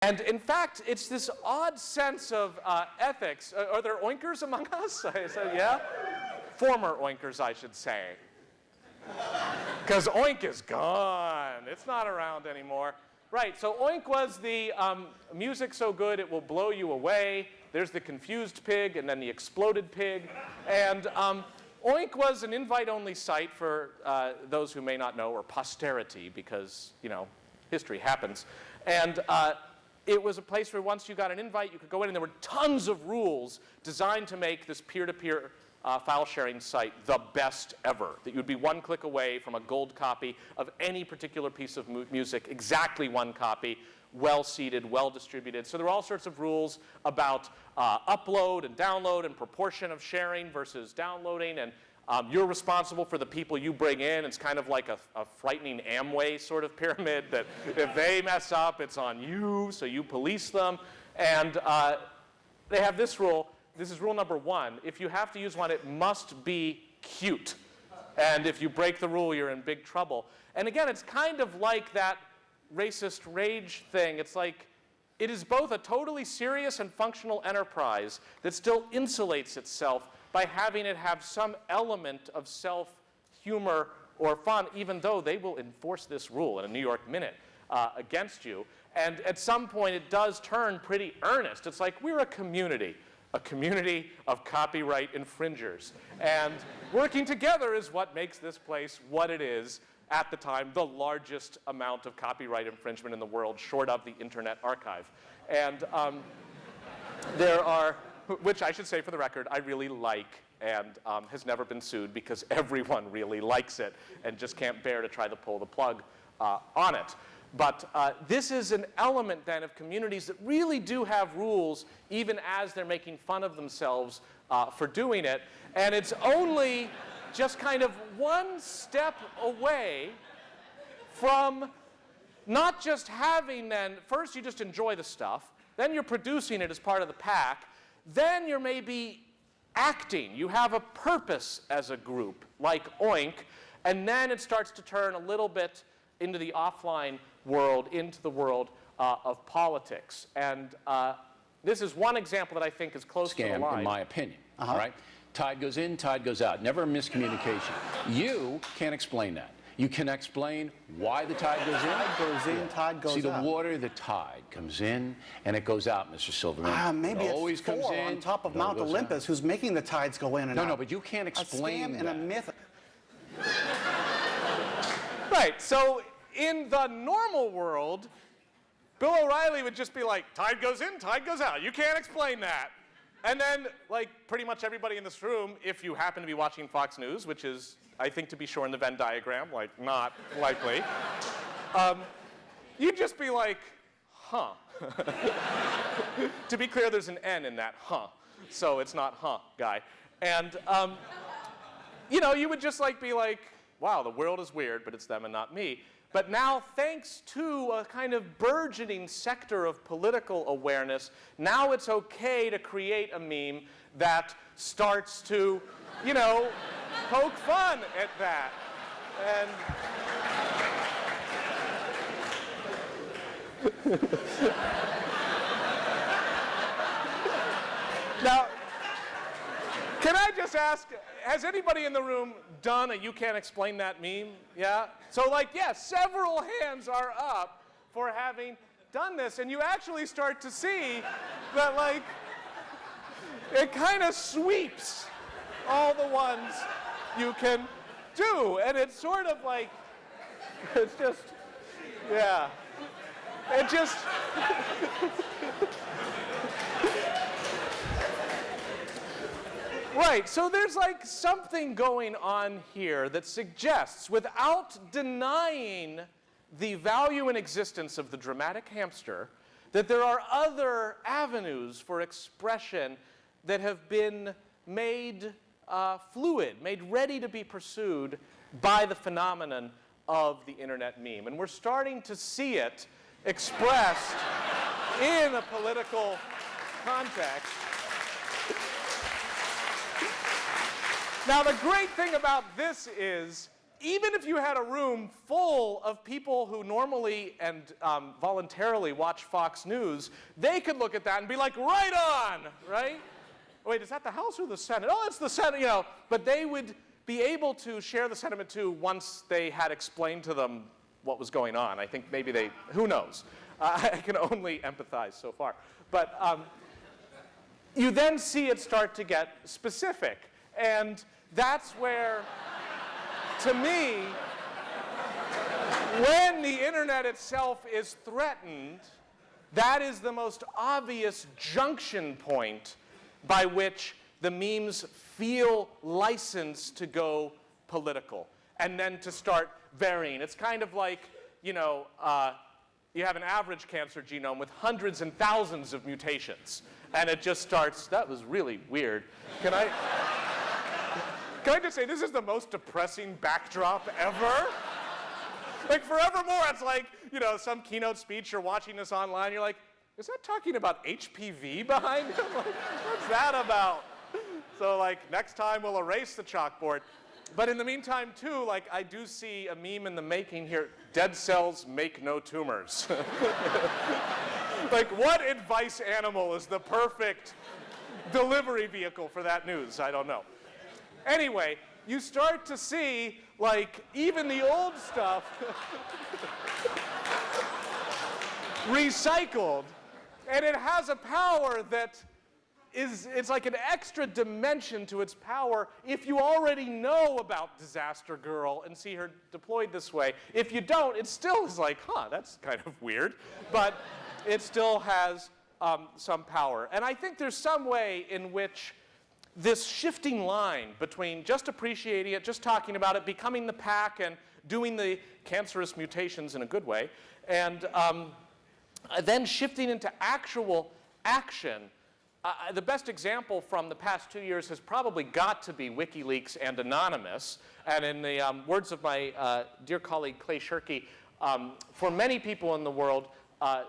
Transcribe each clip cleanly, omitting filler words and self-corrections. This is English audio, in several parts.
And in fact, it's this odd sense of ethics. Are there oinkers among us? I said, yeah. Former oinkers, I should say. Because oink is gone. It's not around anymore. Right, so oink was the music so good it will blow you away. There's the confused pig and then the exploded pig. And oink was an invite-only site for those who may not know, or posterity, because, you know, history happens. And it was a place where once you got an invite, you could go in, and there were tons of rules designed to make this peer-to-peer file sharing site the best ever. That you'd be one click away from a gold copy of any particular piece of music, exactly one copy, well seeded, well distributed. So there were all sorts of rules about upload and download and proportion of sharing versus downloading. And you're responsible for the people you bring in. It's kind of like a frightening Amway sort of pyramid that if they mess up, it's on you, so you police them. And they have this rule. This is rule number 1. If you have to use one, it must be cute. And if you break the rule, you're in big trouble. And again, it's kind of like that racist rage thing. It's like it is both a totally serious and functional enterprise that still insulates itself by having it have some element of self-humor or fun, even though they will enforce this rule in a New York Minute against you. And at some point, it does turn pretty earnest. It's like we're a community of copyright infringers. And working together is what makes this place what it is at the time, the largest amount of copyright infringement in the world, short of the Internet Archive. And there are, which I should say for the record, I really like and has never been sued because everyone really likes it and just can't bear to try to pull the plug on it. But this is an element, then, of communities that really do have rules, even as they're making fun of themselves for doing it. And it's only just kind of one step away from not just having, then, first you just enjoy the stuff, then you're producing it as part of the pack, then you're maybe acting. You have a purpose as a group, like oink, and then it starts to turn a little bit into the offline world, into the world of politics. And this is one example that I think is close to the line. In my opinion, all right? Tide goes in, tide goes out. Never a miscommunication. You can't explain that. You can explain why the tide goes in. Tide goes in, tide goes out. See, the water, the tide comes in, and it goes out, Mr. Silverman. Maybe it it's always comes in on top of Mount Olympus who's making the tides go in and out. No, but you can't explain that. A scam and a myth. Right, so in the normal world, Bill O'Reilly would just be like, tide goes in, tide goes out. You can't explain that. And then, like, pretty much everybody in this room, if you happen to be watching Fox News, which is, I think, to be sure in the Venn diagram, like, not likely, you'd just be like, huh. To be clear, there's an N in that huh, so it's not huh, guy. And, you know, you would just, like, be like, wow, the world is weird, but it's them and not me. But now, thanks to a kind of burgeoning sector of political awareness, now it's okay to create a meme that starts to, you know, poke fun at that. And now, can I just ask, has anybody in the room done a you can't explain that meme? Yeah? So like, yes, several hands are up for having done this, and you actually start to see that, like, it kind of sweeps all the ones you can do, and it's sort of like, it's just, yeah. It just, right, so there's like something going on here that suggests, without denying the value and existence of the dramatic hamster, that there are other avenues for expression that have been made fluid, made ready to be pursued by the phenomenon of the internet meme. And we're starting to see it expressed in a political context. Now, the great thing about this is even if you had a room full of people who normally and voluntarily watch Fox News, they could look at that and be like, right on, right? Wait, is that the House or the Senate? Oh, it's the Senate, you know. But they would be able to share the sentiment too once they had explained to them what was going on. I think maybe they, who knows? I can only empathize so far. But you then see it start to get specific. And that's where, to me, when the internet itself is threatened, that is the most obvious junction point by which the memes feel licensed to go political and then to start varying. It's kind of like, you know, you have an average cancer genome with hundreds and thousands of mutations, and it just starts, that was really weird. Can I just say this is the most depressing backdrop ever? Like forevermore, it's like, you know, some keynote speech, you're watching this online, you're like, is that talking about HPV behind him? Like, what's that about? So like, next time we'll erase the chalkboard. But in the meantime, too, like I do see a meme in the making here, dead cells make no tumors. Like what advice animal is the perfect delivery vehicle for that news? I don't know. Anyway, you start to see, like, even the old stuff recycled. And it has a power that it's like an extra dimension to its power if you already know about Disaster Girl and see her deployed this way. If you don't, it still is like, huh, that's kind of weird. But it still has some power. And I think there's some way in which this shifting line between just appreciating it, just talking about it, becoming the pack, and doing the cancerous mutations in a good way, and then shifting into actual action. The best example from the past 2 years has probably got to be WikiLeaks and Anonymous. And in the words of my dear colleague Clay Shirky, for many people in the world,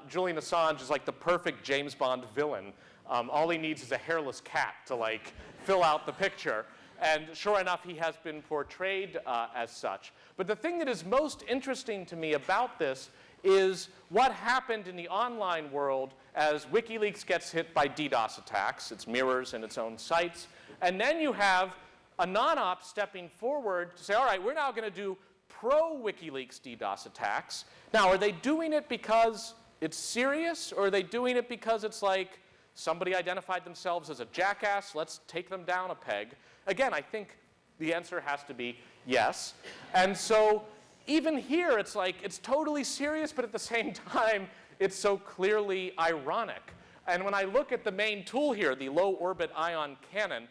Julian Assange is like the perfect James Bond villain. All he needs is a hairless cat to like fill out the picture. And sure enough, he has been portrayed as such. But the thing that is most interesting to me about this is what happened in the online world as WikiLeaks gets hit by DDoS attacks, its mirrors and its own sites. And then you have a non-op stepping forward to say, all right, we're now going to do pro-WikiLeaks DDoS attacks. Now, are they doing it because it's serious, or are they doing it because it's like somebody identified themselves as a jackass, let's take them down a peg? Again, I think the answer has to be yes. And so even here, it's like, it's totally serious, but at the same time, it's so clearly ironic. And when I look at the main tool here, the low orbit ion cannon,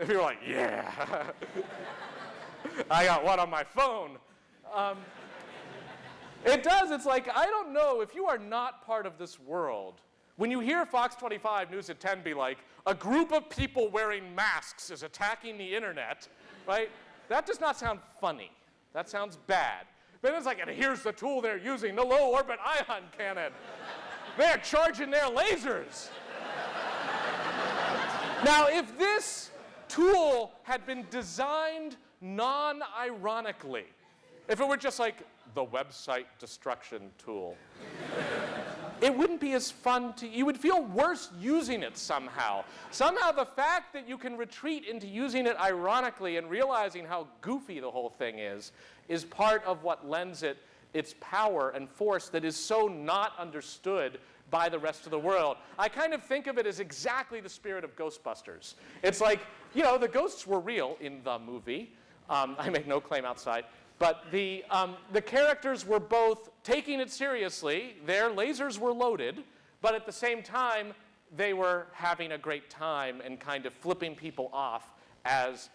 you're like, yeah, I got one on my phone. It does, it's like, I don't know, if you are not part of this world, when you hear Fox 25 News at 10 be like, a group of people wearing masks is attacking the internet, right? That does not sound funny. That sounds bad. Then it's like, and here's the tool they're using, the low orbit ion cannon. They're charging their lasers. Now, if this tool had been designed non-ironically, if it were just like the website destruction tool, it wouldn't be as fun to, you would feel worse using it somehow. Somehow the fact that you can retreat into using it ironically and realizing how goofy the whole thing is part of what lends it its power and force that is so not understood by the rest of the world. I kind of think of it as exactly the spirit of Ghostbusters. It's like, you know, the ghosts were real in the movie. I make no claim outside. But the characters were both taking it seriously. Their lasers were loaded, but at the same time, they were having a great time and kind of flipping people off as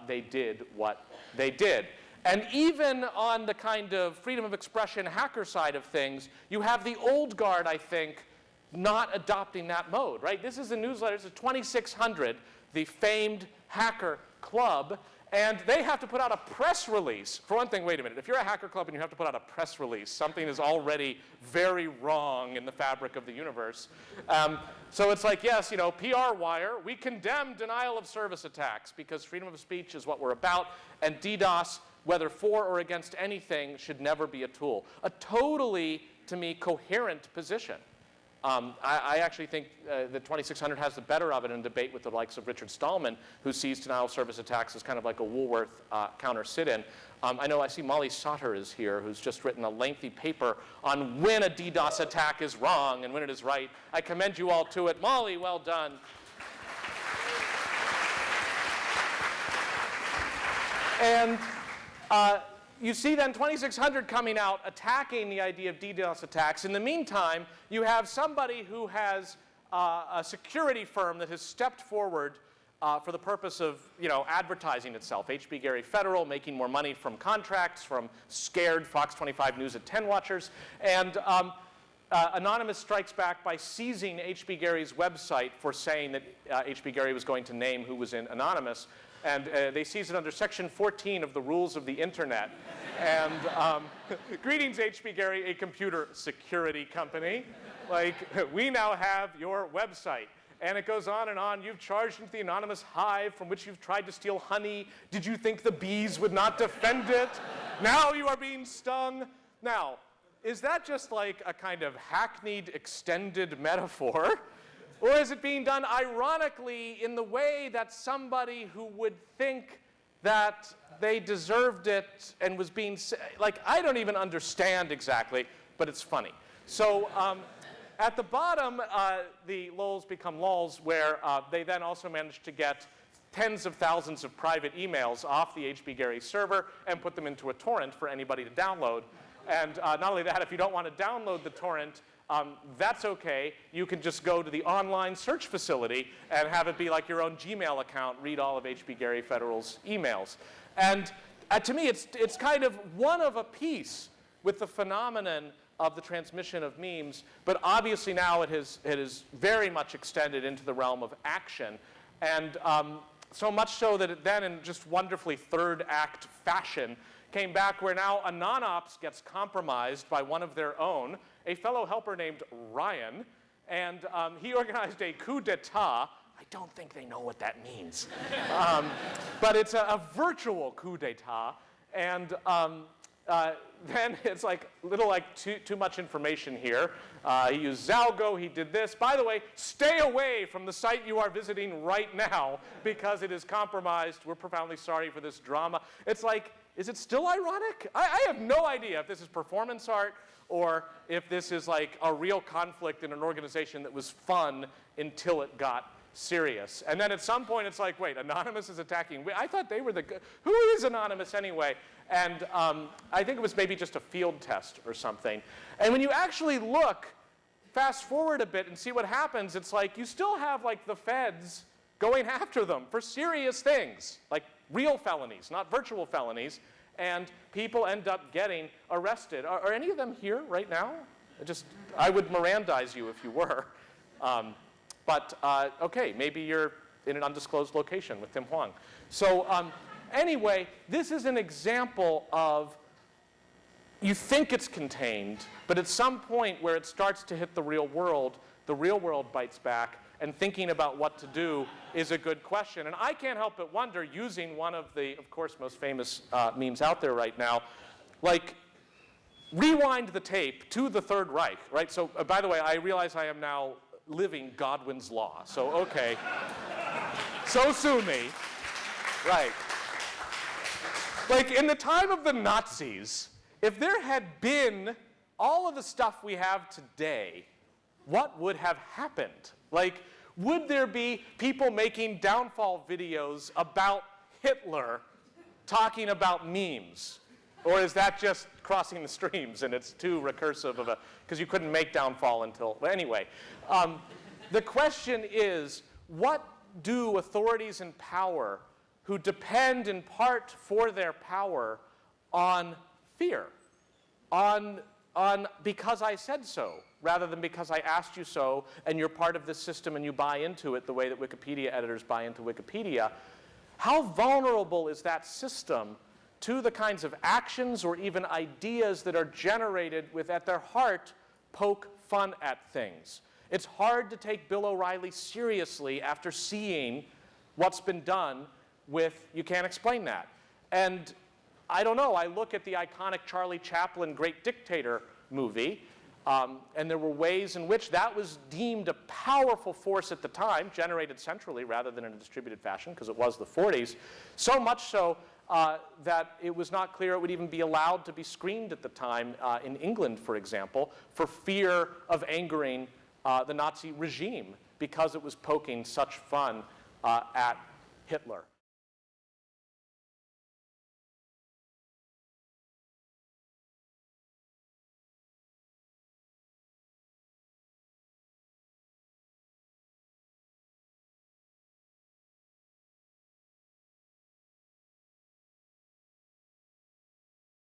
they did what they did. And even on the kind of freedom of expression hacker side of things, you have the old guard, I think, not adopting that mode, right? This is a newsletter, it's a 2600, the famed hacker club, and they have to put out a press release. For one thing, wait a minute, if you're a hacker club and you have to put out a press release, something is already very wrong in the fabric of the universe. So it's like, yes, you know, PR wire, we condemn denial of service attacks because freedom of speech is what we're about, and DDoS whether for or against anything, should never be a tool. A totally, to me, coherent position. I actually think that 2600 has the better of it in a debate with the likes of Richard Stallman, who sees denial of service attacks as kind of like a Woolworth counter sit-in. I see Molly Sauter is here, who's just written a lengthy paper on when a DDoS attack is wrong and when it is right. I commend you all to it. Molly, well done. And you see then 2600 coming out attacking the idea of DDoS attacks. In the meantime, you have somebody who has a security firm that has stepped forward for the purpose of advertising itself. HB Gary Federal, making more money from contracts from scared Fox 25 News at 10 watchers. And Anonymous strikes back by seizing HB Gary's website for saying that HB Gary was going to name who was in Anonymous. And they seize it under Section 14 of the Rules of the Internet. And greetings, HB Gary, a computer security company. Like, we now have your website. And it goes on and on. You've charged into the anonymous hive from which you've tried to steal honey. Did you think the bees would not defend it? Now you are being stung. Now, is that just like a kind of hackneyed extended metaphor? Or is it being done ironically in the way that somebody who would think that they deserved it and was being, like, I don't even understand exactly, but it's funny. So at the bottom, the lols become lols, where they then also managed to get tens of thousands of private emails off the HB Gary server and put them into a torrent for anybody to download. And not only that, if you don't want to download the torrent, that's okay. You can just go to the online search facility and have it be like your own Gmail account, read all of HB Gary Federal's emails. And to me, it's kind of one of a piece with the phenomenon of the transmission of memes, but obviously now it has very much extended into the realm of action. And so much so that it then, in just wonderfully third act fashion, came back where now AnonOps gets compromised by one of their own, a fellow helper named Ryan, and he organized a coup d'etat. I don't think they know what that means. But it's a virtual coup d'etat, and then it's like little like too much information here. He used Zalgo, he did this. By the way, stay away from the site you are visiting right now because it is compromised. We're profoundly sorry for this drama. It's like, is it still ironic? I have no idea if this is performance art or if this is like a real conflict in an organization that was fun until it got serious. And then at some point it's like, wait, Anonymous is attacking. I thought they were the good. Who is Anonymous anyway? And I think it was maybe just a field test or something. And when you actually look, fast forward a bit and see what happens, it's like you still have like the feds going after them for serious things, like real felonies, not virtual felonies, and people end up getting arrested. Are any of them here right now? I would Mirandize you if you were. But okay, maybe you're in an undisclosed location with Tim Huang. So anyway, this is an example of you think it's contained, but at some point where it starts to hit the real world bites back, and thinking about what to do is a good question. And I can't help but wonder, using one of the, of course, most famous memes out there right now, like, rewind the tape to the Third Reich, right? So, by the way, I realize I am now living Godwin's Law. So, okay. So sue me. Right. Like, in the time of the Nazis, if there had been all of the stuff we have today, what would have happened? Like, would there be people making downfall videos about Hitler talking about memes? Or is that just crossing the streams and it's too recursive of a, because you couldn't make downfall until, well, anyway. The question is, what do authorities in power who depend in part for their power on fear? On because I said so, rather than because I asked you so, and you're part of this system and you buy into it the way that Wikipedia editors buy into Wikipedia. How vulnerable is that system to the kinds of actions or even ideas that are generated with, at their heart, poke fun at things? It's hard to take Bill O'Reilly seriously after seeing what's been done with You Can't Explain That. And I don't know. I look at the iconic Charlie Chaplin Great Dictator movie, and there were ways in which that was deemed a powerful force at the time, generated centrally rather than in a distributed fashion, because it was the 40s, so much so that it was not clear it would even be allowed to be screened at the time in England, for example, for fear of angering the Nazi regime, because it was poking such fun at Hitler.